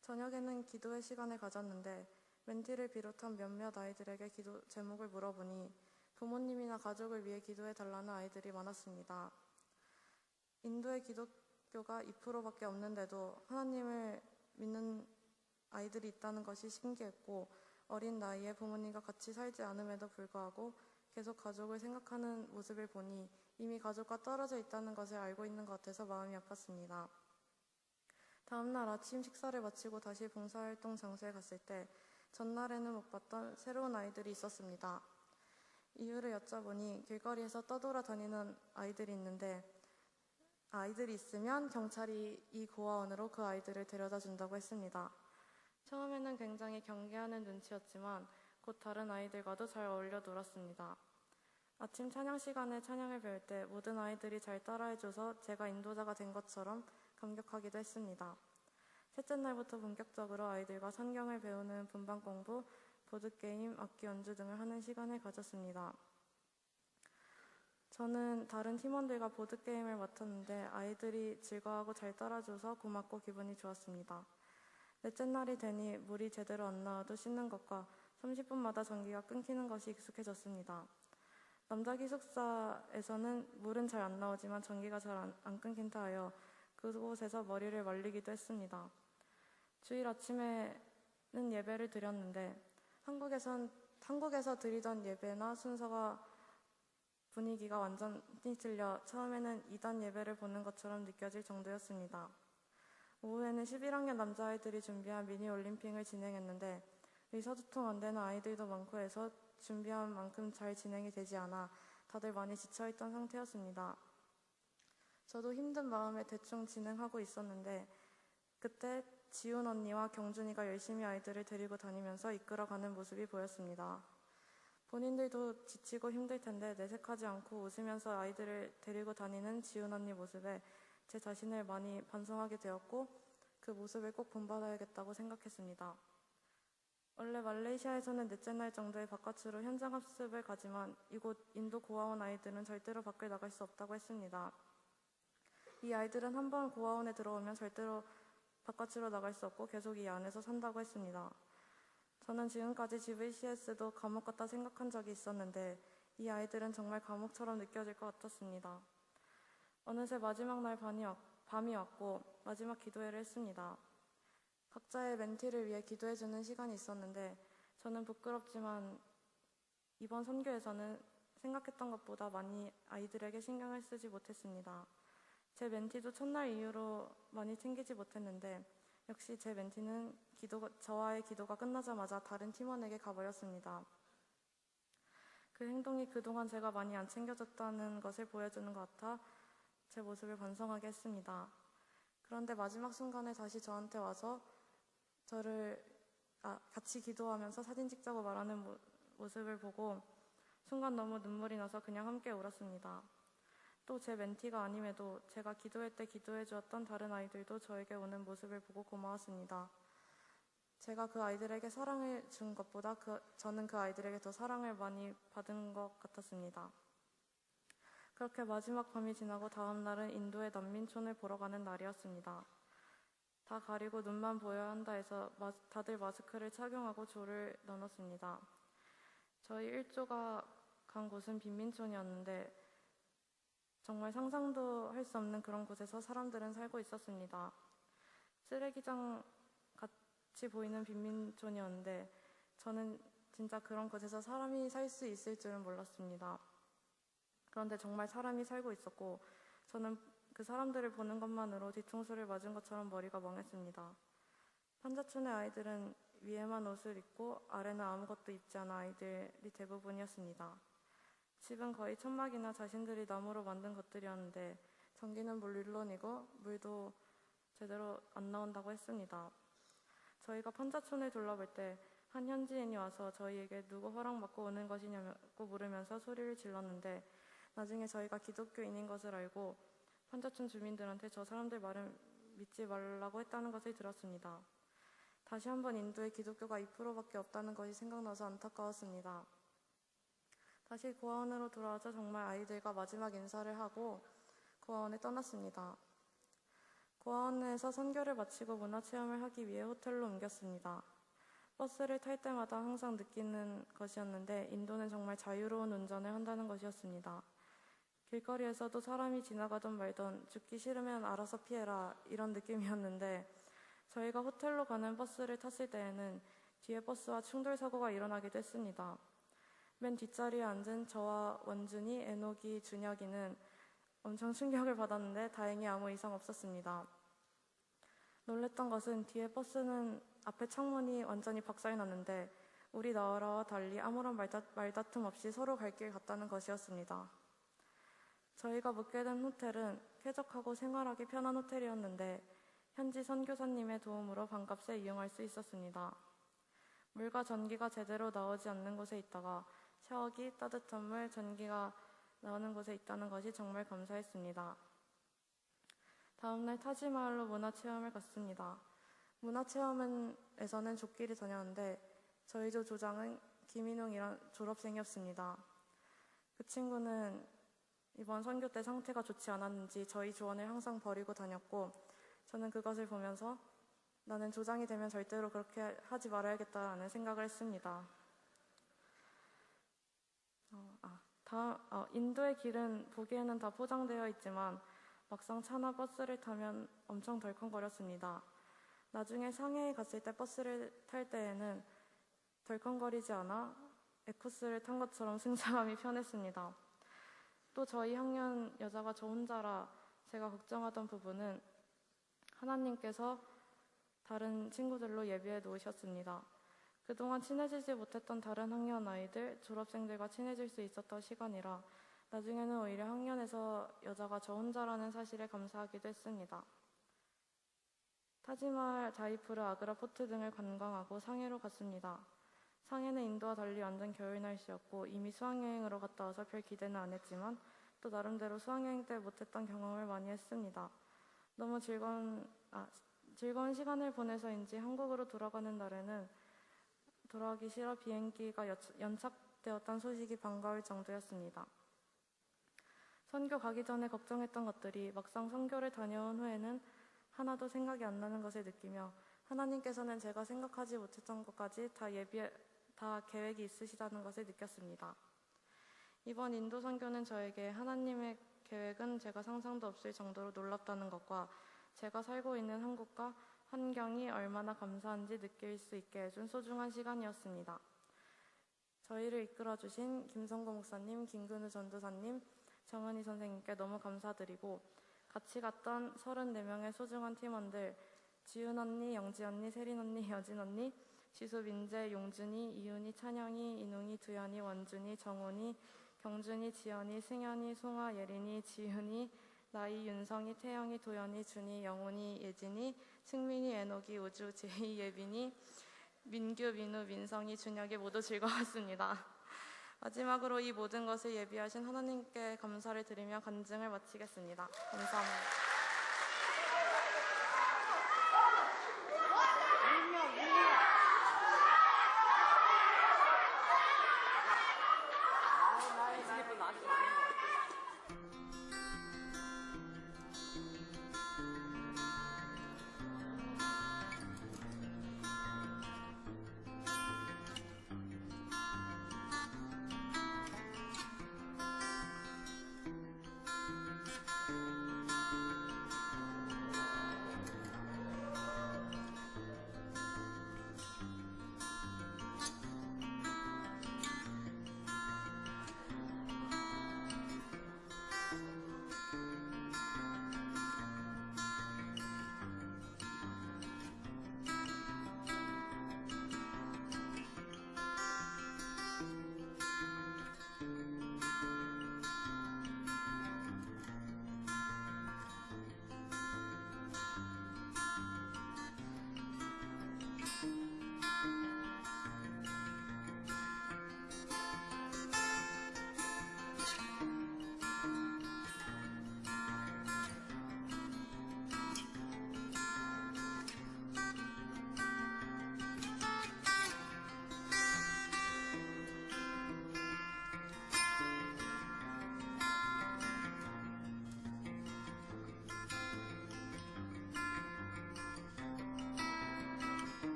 Speaker 6: 저녁에는 기도의 시간을 가졌는데 멘티를 비롯한 몇몇 아이들에게 기도 제목을 물어보니 부모님이나 가족을 위해 기도해달라는 아이들이 많았습니다. 인도의 기독교가 2%밖에 없는데도 하나님을 믿는 아이들이 있다는 것이 신기했고 어린 나이에 부모님과 같이 살지 않음에도 불구하고 계속 가족을 생각하는 모습을 보니 이미 가족과 떨어져 있다는 것을 알고 있는 것 같아서 마음이 아팠습니다. 다음날 아침 식사를 마치고 다시 봉사활동 장소에 갔을 때 전날에는 못 봤던 새로운 아이들이 있었습니다. 이유를 여쭤보니 길거리에서 떠돌아다니는 아이들이 있으면 경찰이 이 고아원으로 그 아이들을 데려다 준다고 했습니다. 처음에는 굉장히 경계하는 눈치였지만 곧 다른 아이들과도 잘 어울려 놀았습니다. 아침 찬양 시간에 찬양을 배울 때 모든 아이들이 잘 따라해줘서 제가 인도자가 된 것처럼 감격하기도 했습니다. 셋째 날부터 본격적으로 아이들과 성경을 배우는 분반 공부, 보드게임, 악기 연주 등을 하는 시간을 가졌습니다. 저는 다른 팀원들과 보드게임을 맡았는데 아이들이 즐거워하고 잘 따라줘서 고맙고 기분이 좋았습니다. 넷째 날이 되니 물이 제대로 안 나와도 씻는 것과 30분마다 전기가 끊기는 것이 익숙해졌습니다. 남자 기숙사에서는 물은 잘 안 나오지만 전기가 잘 안 끊긴다 하여 그곳에서 머리를 말리기도 했습니다. 주일 아침에는 예배를 드렸는데 한국에서 드리던 예배나 순서가 분위기가 완전히 틀려 처음에는 2단 예배를 보는 것처럼 느껴질 정도였습니다. 오후에는 11학년 남자아이들이 준비한 미니 올림픽을 진행했는데 의사소통 안 되는 아이들도 많고 해서 준비한 만큼 잘 진행이 되지 않아 다들 많이 지쳐있던 상태였습니다. 저도 힘든 마음에 대충 진행하고 있었는데 그때 지훈 언니와 경준이가 열심히 아이들을 데리고 다니면서 이끌어가는 모습이 보였습니다. 본인들도 지치고 힘들 텐데 내색하지 않고 웃으면서 아이들을 데리고 다니는 지훈 언니 모습에 제 자신을 많이 반성하게 되었고 그 모습을 꼭 본받아야겠다고 생각했습니다. 원래 말레이시아에서는 넷째 날 정도에 바깥으로 현장 학습을 가지만 이곳 인도 고아원 아이들은 절대로 밖을 나갈 수 없다고 했습니다. 이 아이들은 한번 고아원에 들어오면 절대로 바깥으로 나갈 수 없고 계속 이 안에서 산다고 했습니다. 저는 지금까지 GVCS도 감옥 같다 생각한 적이 있었는데 이 아이들은 정말 감옥처럼 느껴질 것 같았습니다. 어느새 마지막 날 밤이 왔고 마지막 기도회를 했습니다. 각자의 멘티를 위해 기도해주는 시간이 있었는데 저는 부끄럽지만 이번 선교에서는 생각했던 것보다 많이 아이들에게 신경을 쓰지 못했습니다. 제 멘티도 첫날 이후로 많이 챙기지 못했는데 역시 제 멘티는 저와의 기도가 끝나자마자 다른 팀원에게 가버렸습니다. 그 행동이 그동안 제가 많이 안 챙겨줬다는 것을 보여주는 것 같아 제 모습을 반성하게 했습니다. 그런데 마지막 순간에 다시 저한테 와서 같이 기도하면서 사진 찍자고 말하는 모습을 보고 순간 너무 눈물이 나서 그냥 함께 울었습니다. 또 제 멘티가 아님에도 제가 기도회 때 기도해 주었던 다른 아이들도 저에게 오는 모습을 보고 고마웠습니다. 제가 그 아이들에게 사랑을 준 것보다 저는 그 아이들에게 더 사랑을 많이 받은 것 같았습니다. 그렇게 마지막 밤이 지나고 다음 날은 인도의 난민촌을 보러 가는 날이었습니다. 다 가리고 눈만 보여야 한다 해서 다들 마스크를 착용하고 조를 나눴습니다. 저희 1조가 간 곳은 빈민촌이었는데 정말 상상도 할 수 없는 그런 곳에서 사람들은 살고 있었습니다. 쓰레기장 같이 보이는 빈민촌이었는데 저는 진짜 그런 곳에서 사람이 살 수 있을 줄은 몰랐습니다. 그런데 정말 사람이 살고 있었고 저는 그 사람들을 보는 것만으로 뒤통수를 맞은 것처럼 머리가 멍했습니다. 판자촌의 아이들은 위에만 옷을 입고 아래는 아무것도 입지 않은 아이들이 대부분이었습니다. 집은 거의 천막이나 자신들이 나무로 만든 것들이었는데 전기는 물론이고 물도 제대로 안 나온다고 했습니다. 저희가 판자촌을 둘러볼 때 한 현지인이 와서 저희에게 누구 허락받고 오는 것이냐고 물으면서 소리를 질렀는데 나중에 저희가 기독교인인 것을 알고 판자촌 주민들한테 저 사람들 말을 믿지 말라고 했다는 것을 들었습니다. 다시 한번 인도에 기독교가 2%밖에 없다는 것이 생각나서 안타까웠습니다. 다시 고아원으로 돌아와서 정말 아이들과 마지막 인사를 하고 고아원에 떠났습니다. 고아원에서 선교를 마치고 문화체험을 하기 위해 호텔로 옮겼습니다. 버스를 탈 때마다 항상 느끼는 것이었는데 인도는 정말 자유로운 운전을 한다는 것이었습니다. 길거리에서도 사람이 지나가던 말던 죽기 싫으면 알아서 피해라 이런 느낌이었는데 저희가 호텔로 가는 버스를 탔을 때에는 뒤에 버스와 충돌 사고가 일어나기도 했습니다. 맨 뒷자리에 앉은 저와 원준이, 에녹이, 준혁이는 엄청 충격을 받았는데 다행히 아무 이상 없었습니다. 놀랬던 것은 뒤에 버스는 앞에 창문이 완전히 박살났는데 우리 나라와 달리 아무런 말다툼 없이 서로 갈 길 갔다는 것이었습니다. 저희가 묵게 된 호텔은 쾌적하고 생활하기 편한 호텔이었는데 현지 선교사님의 도움으로 반값에 이용할 수 있었습니다. 물과 전기가 제대로 나오지 않는 곳에 있다가 샤워기, 따뜻한 물, 전기가 나오는 곳에 있다는 것이 정말 감사했습니다. 다음날 타지마할로 문화체험을 갔습니다. 문화체험에서는 조끼를 다녔는데 저희 조 조장은 김인웅이란 졸업생이었습니다. 그 친구는 이번 선교 때 상태가 좋지 않았는지 저희 조언을 항상 버리고 다녔고 저는 그것을 보면서 나는 조장이 되면 절대로 그렇게 하지 말아야겠다라는 생각을 했습니다. 인도의 길은 보기에는 다 포장되어 있지만 막상 차나 버스를 타면 엄청 덜컹거렸습니다. 나중에 상해에 갔을 때 버스를 탈 때에는 덜컹거리지 않아 에코스를 탄 것처럼 승차감이 편했습니다. 또 저희 학년 여자가 저 혼자라 제가 걱정하던 부분은 하나님께서 다른 친구들로 예비해 놓으셨습니다. 그동안 친해지지 못했던 다른 학년 아이들, 졸업생들과 친해질 수 있었던 시간이라 나중에는 오히려 학년에서 여자가 저 혼자라는 사실에 감사하기도 했습니다. 타지마할, 자이푸르, 아그라 포트 등을 관광하고 상해로 갔습니다. 상해는 인도와 달리 완전 겨울 날씨였고 이미 수학여행으로 갔다 와서 별 기대는 안 했지만 또 나름대로 수학여행 때 못했던 경험을 많이 했습니다. 너무 즐거운 시간을 보내서인지 한국으로 돌아가는 날에는 돌아가기 싫어 비행기가 연착되었다는 소식이 반가울 정도였습니다. 선교 가기 전에 걱정했던 것들이 막상 선교를 다녀온 후에는 하나도 생각이 안 나는 것을 느끼며 하나님께서는 제가 생각하지 못했던 것까지 다 계획이 있으시다는 것을 느꼈습니다. 이번 인도 선교는 저에게 하나님의 계획은 제가 상상도 없을 정도로 놀랍다는 것과 제가 살고 있는 한국과 환경이 얼마나 감사한지 느낄 수 있게 해준 소중한 시간이었습니다. 저희를 이끌어주신 김성고 목사님, 김근우 전도사님, 정은희 선생님께 너무 감사드리고 같이 갔던 34명의 소중한 팀원들 지윤 언니, 영지 언니, 세린 언니, 여진 언니, 지수, 민재, 용준이, 이윤이, 찬영이, 인웅이, 두현이, 원준이, 정훈이, 경준이, 지연이, 승현이, 송아, 예린이, 지윤이, 나이, 윤성이, 태영이, 도연이, 준이, 영훈이, 예진이, 승민이, 애녹이, 우주, 제이, 예빈이, 민규, 민우, 민성이, 준혁이 모두 즐거웠습니다. 마지막으로 이 모든 것을 예비하신 하나님께 감사를 드리며 간증을 마치겠습니다. 감사합니다.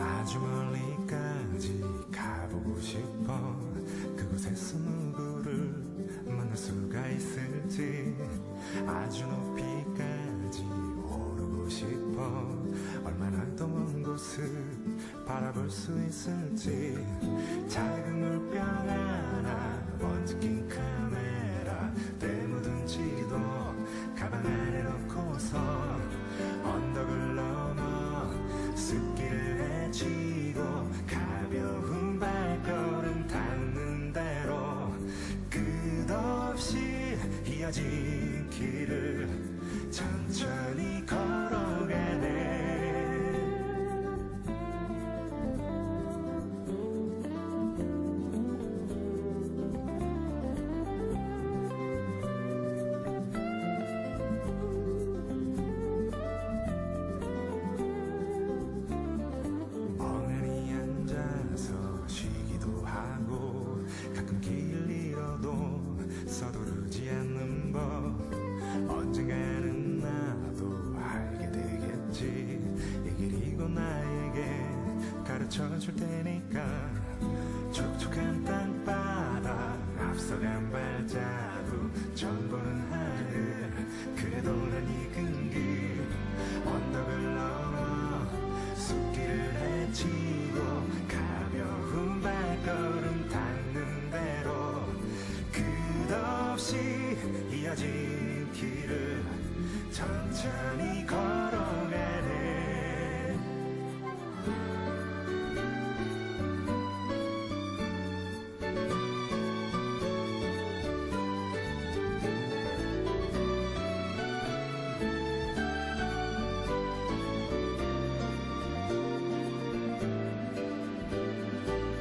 Speaker 7: 아주 멀리까지 가보고 싶어. 그곳에서 누구를 만날 수가 있을지. 아주 높이까지 오르고 싶어. 얼마나 더 먼 곳을 바라볼 수 있을지. 작은 물병 하나, 먼지 낀 카메라, 때 묻은 지도 가방 안에 넣고서 언덕을 넘어 숲길을 헤치고 가벼운 발걸음 닿는 대로 끝없이 이어진 길을 천천히 걸어가네. 멍하니 앉아서 쉬기도 하고 가끔 길 잃어도 서두르지 않는 법. 언젠가는 나도 알게 되겠지. 이 길이 곧 나에게 가르쳐줄 테니까. 촉촉한 땅바닥 앞서간 발자국 처음 보는 하늘. 그래도 난 익은 길 언덕을 넘어 숲길을 헤치고 가벼운 발걸음 닿는 대로 끝없이 이어진 길을 천천히 걸어가네.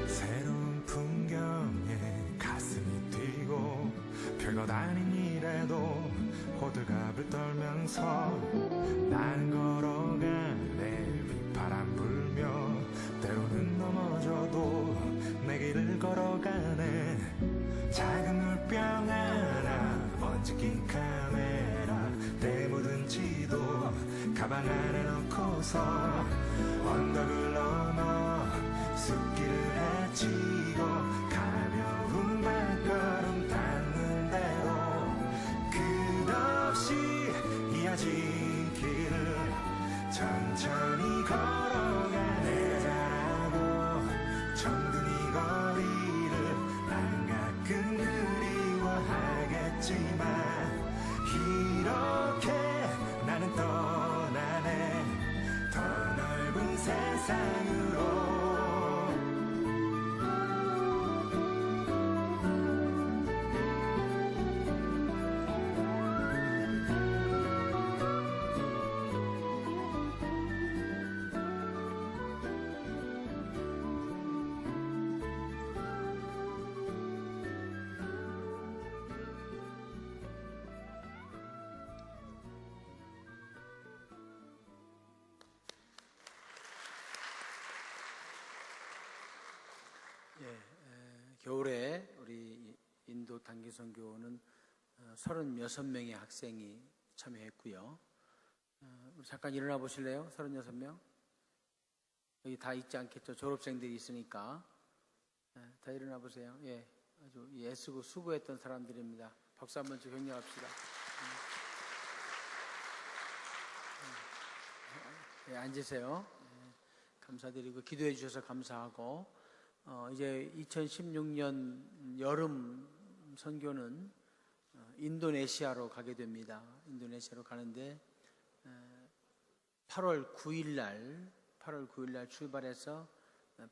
Speaker 7: 새로운 풍경에 가슴이 뛰고 별것 아닌 일에도 호들갑을 떨면서 나는 걸어가네. 빗바람 불며 때로는 넘어져도 내 길을 걸어가네. 작은 물병 하나, 먼지 낀 카메라, 때 묻은 지도 가방 안에 넣고서 언덕을 넘어 숲길을 헤치고 가벼운 발걸음 닿는 대로 끝없이 이어진 길을 천천히 걸어가네. 잘하고 정든 이 거리를 난 가끔 그리워하겠지만 이렇게 나는 떠나네. 더 넓은 세상으로.
Speaker 1: 겨울에 우리 인도 단기 선교는 36명의 학생이 참여했고요. 우리 잠깐 일어나 보실래요? 36명? 여기 다 있지 않겠죠? 졸업생들이 있으니까. 다 일어나 보세요. 예, 아주 애쓰고 수고했던 사람들입니다. 박수 한번 좀 격려합시다. 예, 앉으세요. 감사드리고 기도해 주셔서 감사하고, 이제 2016년 여름 선교는 인도네시아로 가게 됩니다. 인도네시아로 가는데 8월 9일 날 출발해서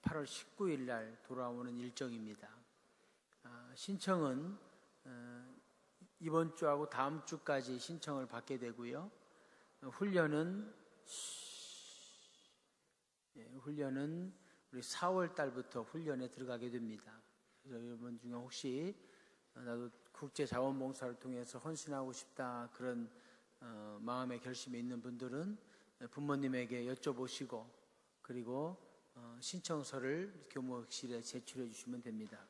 Speaker 1: 8월 19일 날 돌아오는 일정입니다. 신청은 이번 주하고 다음 주까지 신청을 받게 되고요. 훈련은 우리 4월 달부터 훈련에 들어가게 됩니다. 그래서 여러분 중에 혹시 나도 국제 자원봉사를 통해서 헌신하고 싶다 그런 마음의 결심이 있는 분들은 부모님에게 여쭤보시고, 그리고 신청서를 교목실에 제출해 주시면 됩니다.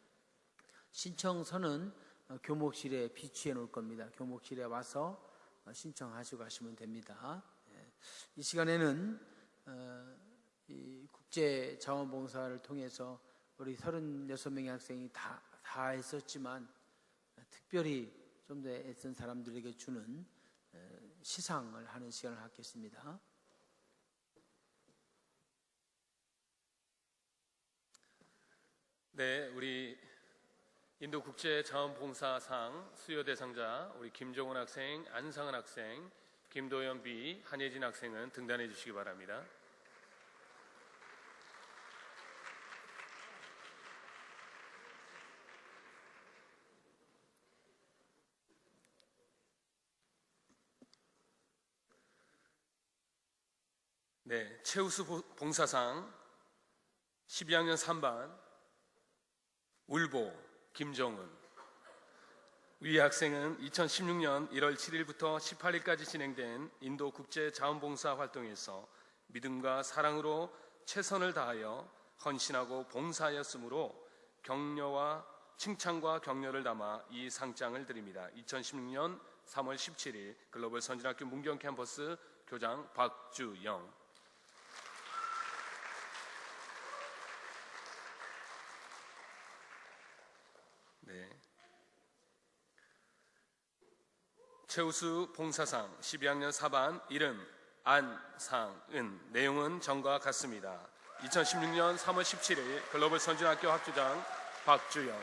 Speaker 1: 신청서는 교목실에 비치해 놓을 겁니다. 교목실에 와서 신청하시고 가시면 됩니다. 이 시간에는 이 국제 자원봉사를 통해서 우리 36명의 학생이 다 했었지만 특별히 좀 더 애쓴 사람들에게 주는 시상을 하는 시간을 갖겠습니다.
Speaker 8: 네, 우리 인도 국제자원봉사상 수요 대상자 우리 김종훈 학생, 안상은 학생, 김도현 B, 한예진 학생은 등단해 주시기 바랍니다. 네, 최우수 봉사상 12학년 3반 울보 김정은. 위 학생은 2016년 1월 7일부터 18일까지 진행된 인도 국제자원봉사 활동에서 믿음과 사랑으로 최선을 다하여 헌신하고 봉사하였으므로 격려와 칭찬과 격려를 담아 이 상장을 드립니다. 2016년 3월 17일 글로벌 선진학교 문경 캠퍼스 교장 박주영. 네. 최우수 봉사상 12학년 4반 이름 안상은. 내용은 전과 같습니다. 2016년 3월 17일 글로벌 선진학교 학교장 박주영.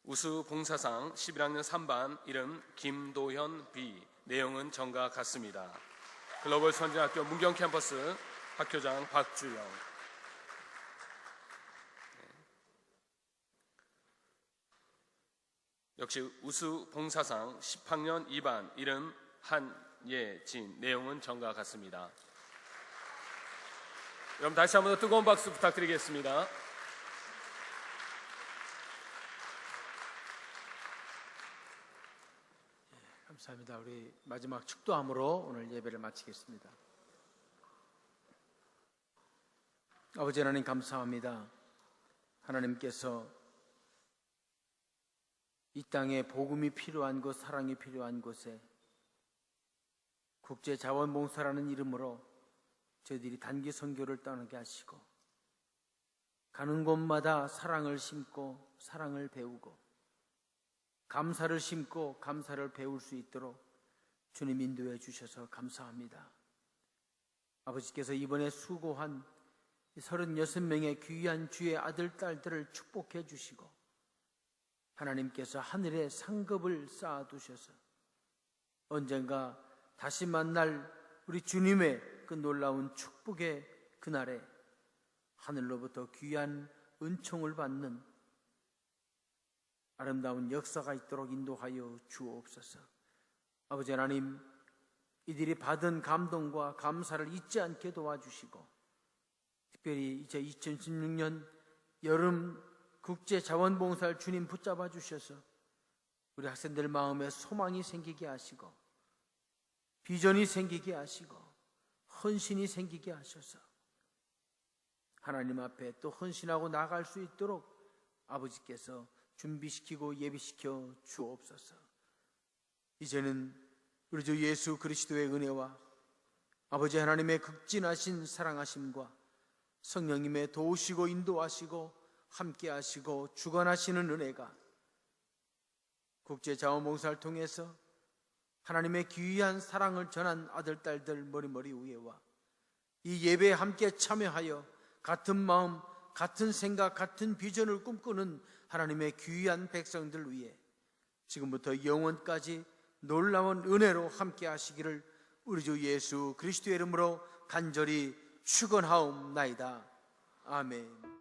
Speaker 8: 우수 봉사상 11학년 3반 이름 김도현 B. 내용은 전과 같습니다. 글로벌 선진학교 문경 캠퍼스 학교장 박주영. 역시 우수 봉사상 10학년 2반 이름 한예진. 내용은 전과 같습니다. 여러분 다시 한번 더 뜨거운 박수 부탁드리겠습니다.
Speaker 1: 감사합니다. 우리 마지막 축도함으로 오늘 예배를 마치겠습니다. 아버지 하나님 감사합니다. 하나님께서 이 땅에 복음이 필요한 곳, 사랑이 필요한 곳에 국제자원봉사라는 이름으로 저희들이 단기 선교를 떠나게 하시고 가는 곳마다 사랑을 심고 사랑을 배우고 감사를 심고 감사를 배울 수 있도록 주님 인도해 주셔서 감사합니다. 아버지께서 이번에 수고한 36명의 귀한 주의 아들, 딸들을 축복해 주시고 하나님께서 하늘에 상급을 쌓아두셔서 언젠가 다시 만날 우리 주님의 그 놀라운 축복의 그날에 하늘로부터 귀한 은총을 받는 아름다운 역사가 있도록 인도하여 주옵소서. 아버지 하나님, 이들이 받은 감동과 감사를 잊지 않게 도와주시고 특별히 이제 2016년 여름 국제자원봉사를 주님 붙잡아 주셔서 우리 학생들 마음에 소망이 생기게 하시고 비전이 생기게 하시고 헌신이 생기게 하셔서 하나님 앞에 또 헌신하고 나아갈 수 있도록 아버지께서 준비시키고 예비시켜 주옵소서. 이제는 우리 주 예수 그리스도의 은혜와 아버지 하나님의 극진하신 사랑하심과 성령님의 도우시고 인도하시고 함께 하시고 주관하시는 은혜가 국제자원봉사를 통해서 하나님의 귀한 사랑을 전한 아들, 딸들 머리머리 위에와 이 예배에 함께 참여하여 같은 마음, 같은 생각, 같은 비전을 꿈꾸는 하나님의 귀한 백성들 위에 지금부터 영원까지 놀라운 은혜로 함께 하시기를 우리 주 예수 그리스도의 이름으로 간절히 축원하옵나이다. 아멘.